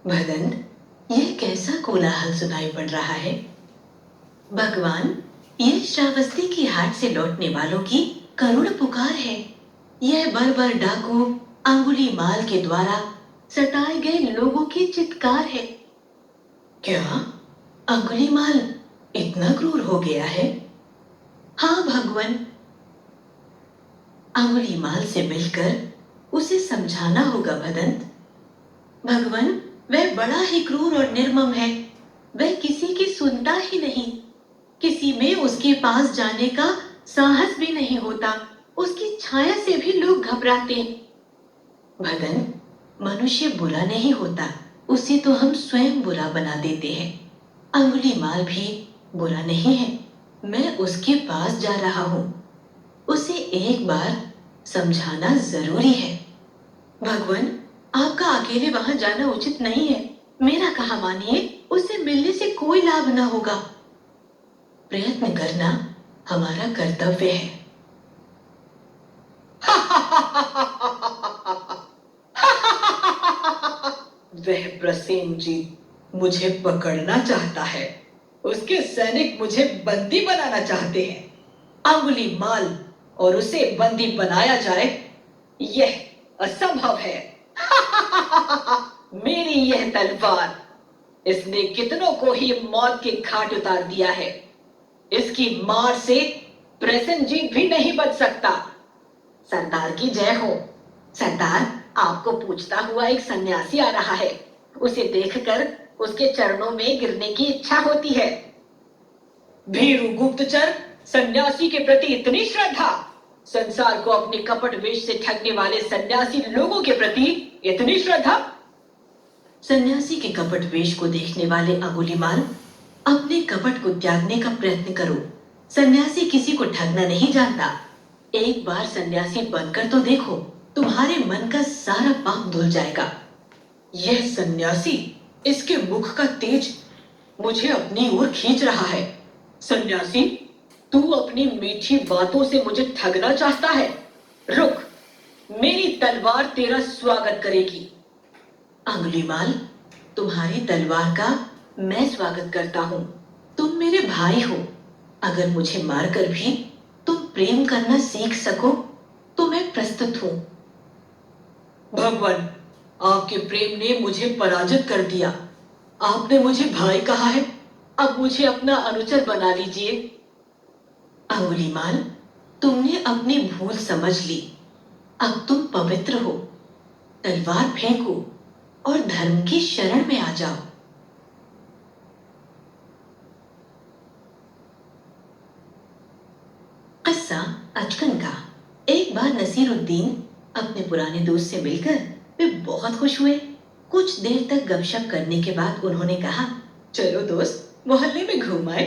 भदंत, यह कैसा कोलाहल सुनाई पड़ रहा है? भगवान, यह श्रावस्ती की हाट से लौटने वालों की करुण पुकार है। यह बर्बर डाकू अंगुलीमाल के द्वारा सताए गए लोगों की चित्कार है। क्या अंगुलीमाल इतना क्रूर हो गया है? हाँ भगवान, अंगुलीमाल से मिलकर उसे समझाना होगा भदंत। भगवान, वह बड़ा ही क्रूर और निर्मम है। वह किसी की सुनता ही नहीं। किसी में उसके पास जाने का साहस भी नहीं होता। उसकी छाया से भी लोग घबराते। भदंत, मनुष्य बुरा नहीं होता, उसे तो हम स्वयं बुरा बना देते हैं। अंगुलीमाल भी बुरा नहीं है। मैं उसके पास जा रहा हूं। उसे एक बार समझाना जरूरी है। भगवान, आपका अकेले वहां जाना उचित नहीं है। मेरा कहा मानिए, उससे मिलने से कोई लाभ न होगा। प्रयत्न करना हमारा कर्तव्य है। वह प्रसेनजीत मुझे पकड़ना चाहता है। उसके सैनिक मुझे बंदी बनाना चाहते हैं। अंगुलीमाल और उसे बंदी बनाया जाए, यह असंभव है। मेरी यह तलवार, इसने कितनों को ही मौत के घाट उतार दिया है। इसकी मार से प्रसेनजीत भी नहीं बच सकता। सरदार की जय हो। सरदार, आपको पूछता हुआ एक सन्यासी आ रहा है। उसे देखकर उसके चरणों में गिरने की इच्छा होती है। भीरू गुप्तचर, सन्यासी के प्रति इतनी श्रद्धा? संसार को अपने कपट वेश से ठगने वाले सन्यासी लोगों के प्रति इतनी श्रद्धा? सन्यासी के कपट वेश को देखने वाले अंगुलीमाल, अपने कपट को त्यागने का प्रयत्न करो। सन्यासी किसी को ठगना नहीं जानता। एक बार सन्यासी बनकर तो देखो, तुम्हारे मन का सारा पाप धुल जाएगा। यह सन्यासी, इसके मुख का तेज मुझे अपनी ओर खींच रहा है। सन्यासी, तू अपनी मीठी बातों से मुझे ठगना चाहता है? रुक, मेरी तलवार तेरा स्वागत करेगी। अंगुलीमाल, तुम्हारी तलवार का मैं स्वागत करता हूं। तुम मेरे भाई हो। अगर मुझे मारकर भी तुम प्रेम करना सीख सको तो मैं प्रस्तुत हूं। भगवान, आपके प्रेम ने मुझे पराजित कर दिया। आपने मुझे भाई कहा है, अब मुझे अपना अनुचर बना लीजिए। अंगुलीमाल, तुमने अपनी भूल समझ ली। अब तुम पवित्र हो। तलवार फेंको और धर्म की शरण में आ जाओ। किस्सा अचकन का। एक बार नसीरुद्दीन अपने पुराने दोस्त से मिलकर वे बहुत खुश हुए। कुछ देर तक गपशप करने के बाद उन्होंने कहा, चलो दोस्त, मोहल्ले में घूम आए।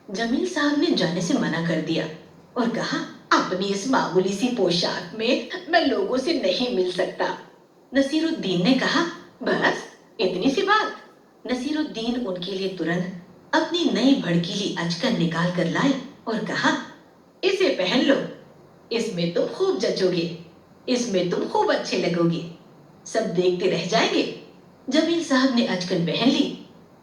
जमील साहब ने जाने से मना कर दिया और कहा, अपनी इस मामूली सी पोशाक में मैं लोगों से नहीं मिल सकता। नसीरुद्दीन ने कहा, बस इतनी सी बात। नसीरुद्दीन उनके लिए तुरंत अपनी नई भड़कीली अचकन निकाल कर लाए और कहा, इसे पहन लो। इसमें तुम खूब जचोगे। इसमें तुम खूब अच्छे लगोगे। सब देखते रह जाएंगे। जमील साहब ने अचकन पहन ली।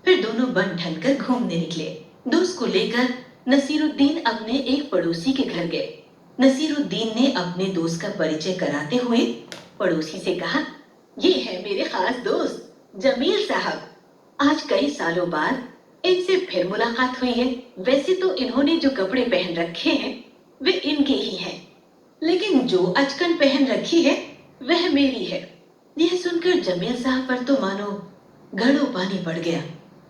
फिर दोनों बन ठन कर घूमने निकले। दोस्त को लेकर नसीरुद्दीन अपने एक पड़ोसी के घर गए। नसीरुद्दीन ने अपने दोस्त का परिचय कराते हुए पड़ोसी से कहा, ये है मेरे खास दोस्त जमील साहब। आज कई सालों बाद इनसे फिर मुलाकात हुई है। वैसे तो इन्होंने जो कपड़े पहन रखे हैं वे इनके ही हैं, लेकिन जो अचकन पहन रखी है वह मेरी है। यह सुनकर जमील साहब पर तो मानो घड़ों पानी पड़ गया।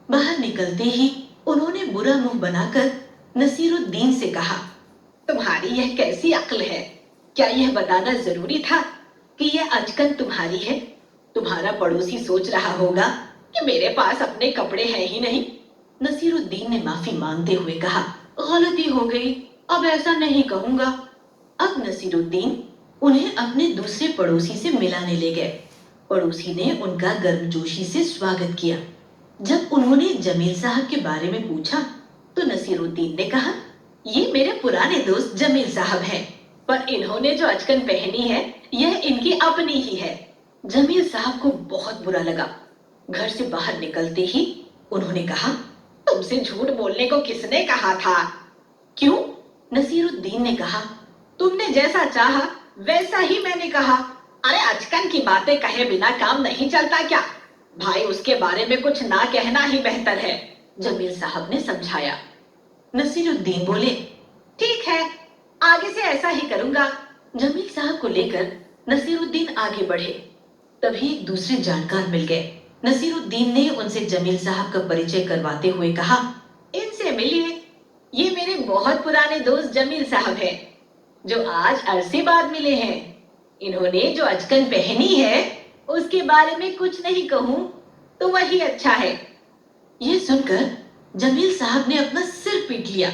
बाहर निकलते ही उन्होंने बुरा मुंह बनाकर नसीरुद्दीन से कहा, तुम्हारी यह कैसी अक्ल है? क्या यह बताना जरूरी था कि यह अचकन तुम्हारी है? तुम्हारा पड़ोसी सोच रहा होगा कि मेरे पास अपने कपड़े हैं ही नहीं। नसीरुद्दीन ने माफी मांगते हुए कहा, गलती हो गई, अब ऐसा नहीं कहूंगा। अब नसीरुद्दीन उन्हें अपने दूसरे पड़ोसी से मिलाने ले गए। पड़ोसी ने उनका गर्मजोशी से स्वागत किया। जब उन्होंने जमील साहब के बारे में पूछा तो नसीरुद्दीन ने कहा, ये मेरे पुराने दोस्त जमील साहब हैं, पर इन्होंने जो अचकन पहनी है यह इनकी अपनी ही है। जमील साहब को बहुत बुरा लगा। घर से बाहर निकलते ही उन्होंने कहा, तुमसे झूठ बोलने को किसने कहा था? क्यों? नसीरुद्दीन ने कहा, तुमने जैसा चाहा वैसा ही मैंने कहा। अरे अचकन की बातें कहे बिना काम नहीं चलता क्या? भाई उसके बारे में कुछ ना कहना ही बेहतर है, जमील साहब ने समझाया। नसीरुद्दीन बोले, ठीक है, आगे से ऐसा ही करूंगा। जमील साहब को लेकर नसीरुद्दीन आगे बढ़े। तभी एक दूसरे जानकार मिल गए। नसीरुद्दीन ने उनसे जमील साहब का परिचय करवाते हुए कहा, इनसे मिलिए, ये मेरे बहुत पुराने दोस्त जमील साहब हैं, जो आज अरसे बाद मिले हैं। इन्होंने जो अचकन पहनी है उसके बारे में कुछ नहीं कहूं तो वही अच्छा है। ये सुनकर जमील साहब ने अपना सिर पीट लिया।